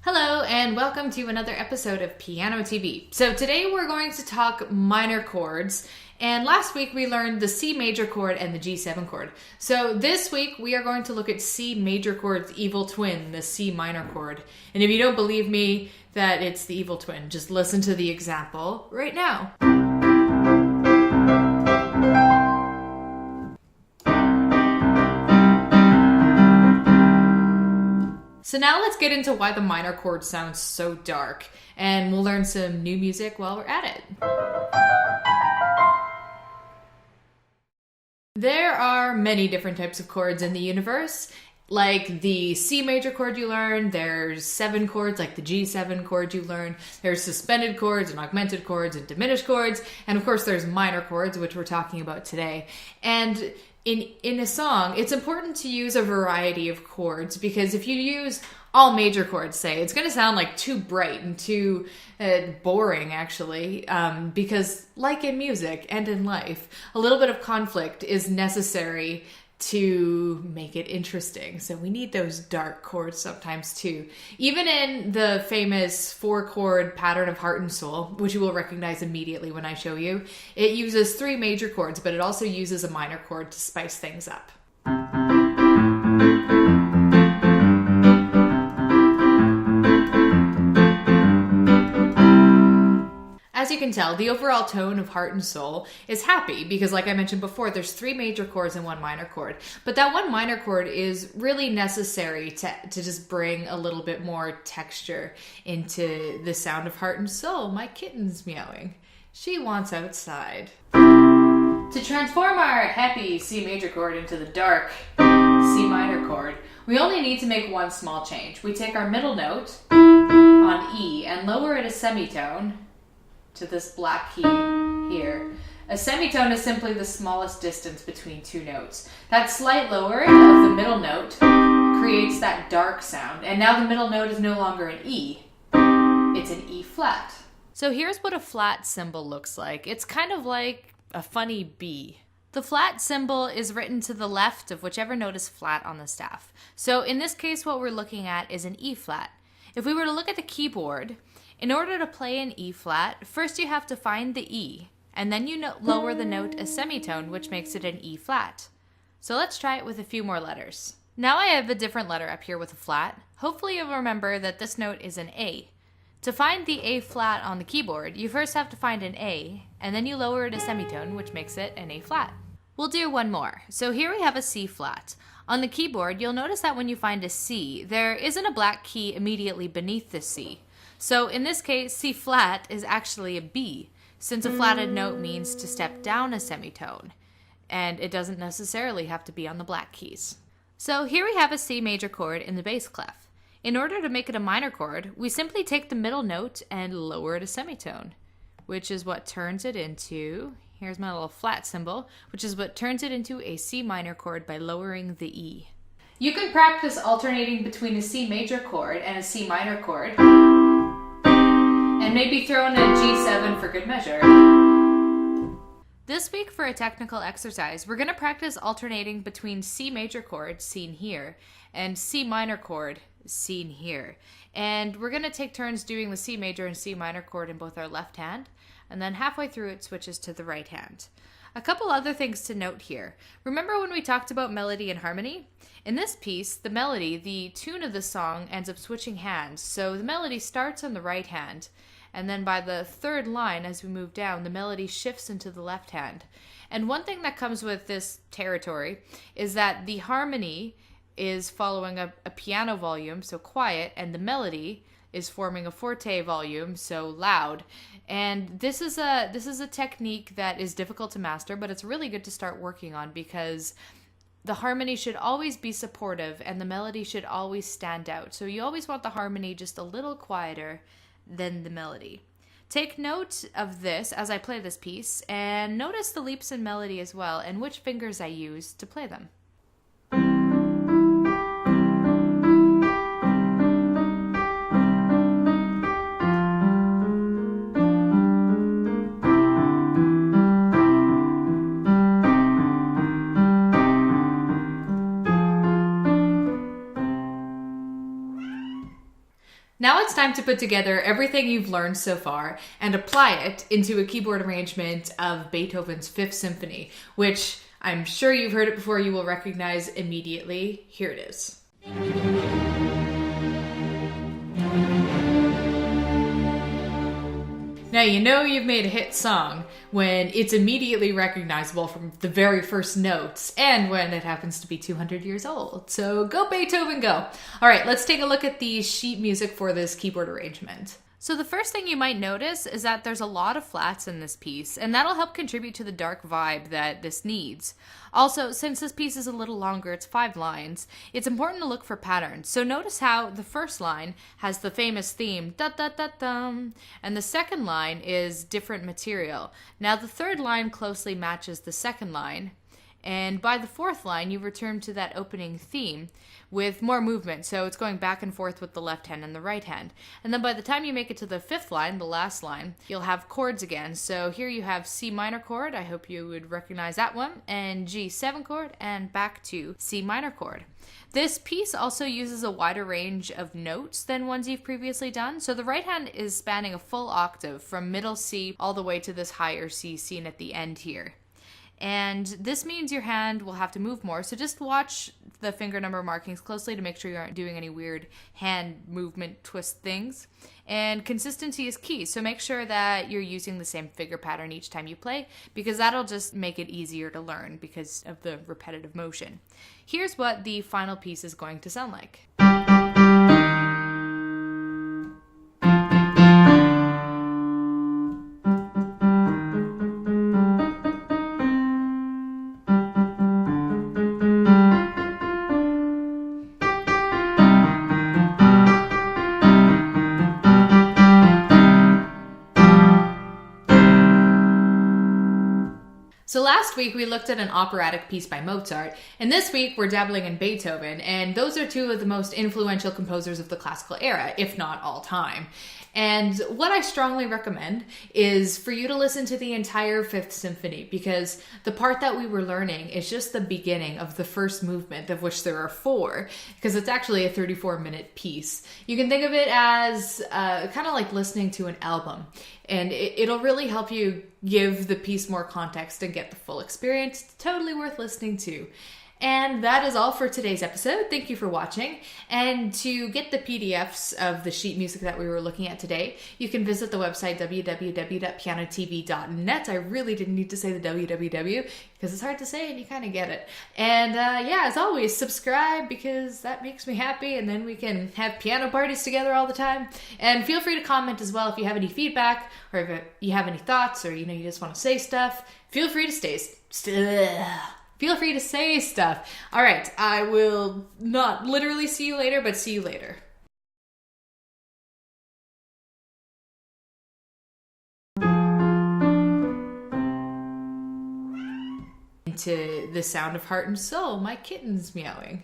Hello and welcome to another episode of Piano TV. So today we're going to talk minor chords, and last week we learned the C major chord and the G7 chord. So this week we are going to look at C major chord's evil twin, the C minor chord. And if you don't believe me that it's the evil twin, just listen to the example right now. So now let's get into why the minor chord sounds so dark, and we'll learn some new music while we're at it. There are many different types of chords in the universe. Like the C major chord you learn, there's 7 chords like the G7 chord you learn, there's suspended chords and augmented chords and diminished chords, and of course there's minor chords, which we're talking about today. And in a song, it's important to use a variety of chords, because if you use all major chords, say, it's going to sound like too bright and too boring, actually, because like in music and in life, a little bit of conflict is necessary to make it interesting. So we need those dark chords sometimes too. Even in the famous 4-chord pattern of heart and soul, which you will recognize immediately when I show you, it uses 3 major chords, but it also uses a minor chord to spice things up. As you can tell, the overall tone of Heart and Soul is happy because, like I mentioned before, there's 3 major chords and 1 minor chord. But that 1 minor chord is really necessary to just bring a little bit more texture into the sound of Heart and Soul. My kitten's meowing. She wants outside. To transform our happy C major chord into the dark C minor chord, we only need to make one small change. We take our middle note on E and lower it a semitone to this black key here. A semitone is simply the smallest distance between 2 notes. That slight lowering of the middle note creates that dark sound, and now the middle note is no longer an E, it's an E flat. So here's what a flat symbol looks like. It's kind of like a funny B. The flat symbol is written to the left of whichever note is flat on the staff. So in this case, what we're looking at is an E flat. If we were to look at the keyboard, in order to play an E flat, first you have to find the E, and then you lower the note a semitone, which makes it an E flat. So let's try it with a few more letters. Now I have a different letter up here with a flat. Hopefully you'll remember that this note is an A. To find the A flat on the keyboard, you first have to find an A, and then you lower it a semitone, which makes it an A flat. We'll do one more. So here we have a C flat. On the keyboard, you'll notice that when you find a C, there isn't a black key immediately beneath the C. So in this case, C flat is actually a B, since a flatted note means to step down a semitone, and it doesn't necessarily have to be on the black keys. So here we have a C major chord in the bass clef. In order to make it a minor chord, we simply take the middle note and lower it a semitone, which is what turns it into, here's my little flat symbol, which is what turns it into a C minor chord by lowering the E. You can practice alternating between a C major chord and a C minor chord, and maybe throw in a G7 for good measure. This week for a technical exercise, we're going to practice alternating between C major chord, seen here, and C minor chord, seen here. And we're going to take turns doing the C major and C minor chord in both our left hand, and then halfway through it switches to the right hand. A couple other things to note here. Remember when we talked about melody and harmony? In this piece, the melody, the tune of the song, ends up switching hands. So the melody starts on the right hand, and then by the 3rd line, as we move down, the melody shifts into the left hand. And one thing that comes with this territory is that the harmony is following a piano volume, so quiet, and the melody is forming a forte volume, so loud. And this is a technique that is difficult to master, but it's really good to start working on, because the harmony should always be supportive and the melody should always stand out. So you always want the harmony just a little quieter than the melody. Take note of this as I play this piece, and notice the leaps in melody as well, and which fingers I use to play them. Now Now it's time to put together everything you've learned so far and apply it into a keyboard arrangement of Beethoven's Fifth Symphony, which I'm sure you've heard it before, you will recognize immediately. Here it is. Now you know you've made a hit song when it's immediately recognizable from the very first notes and when it happens to be 200 years old. So go Beethoven, go! All right, let's take a look at the sheet music for this keyboard arrangement. So the first thing you might notice is that there's a lot of flats in this piece, and that'll help contribute to the dark vibe that this needs. Also, since this piece is a little longer, it's 5 lines, it's important to look for patterns. So notice how the first line has the famous theme, da-da-da-dum, and the second line is different material. Now the third line closely matches the second line, and by the fourth line, you return to that opening theme with more movement. So it's going back and forth with the left hand and the right hand. And then by the time you make it to the fifth line, the last line, you'll have chords again. So here you have C minor chord, I hope you would recognize that one, and G7 chord, and back to C minor chord. This piece also uses a wider range of notes than ones you've previously done. So the right hand is spanning a full octave from middle C all the way to this higher C seen at the end here. And this means your hand will have to move more, so just watch the finger number markings closely to make sure you aren't doing any weird hand movement twist things. And consistency is key, so make sure that you're using the same finger pattern each time you play, because that'll just make it easier to learn because of the repetitive motion. Here's what the final piece is going to sound like. So last week we looked at an operatic piece by Mozart, and this week we're dabbling in Beethoven, and those are two of the most influential composers of the classical era, if not all time. And what I strongly recommend is for you to listen to the entire Fifth Symphony, because the part that we were learning is just the beginning of the first movement, of which there are 4, because it's actually a 34-minute piece. You can think of it as kind of like listening to an album, and it'll really help you give the piece more context and get the full experience. It's totally worth listening to. And that is all for today's episode. Thank you for watching. And to get the PDFs of the sheet music that we were looking at today, you can visit the website www.pianotv.net. I really didn't need to say the www because it's hard to say and you kind of get it. And yeah, as always, subscribe because that makes me happy, and then we can have piano parties together all the time. And feel free to comment as well if you have any feedback, or if you have any thoughts, or you just want to say stuff. Feel free to Feel free to say stuff. All right, I will not literally see you later, but see you later. To the sound of heart and soul, my kitten's meowing.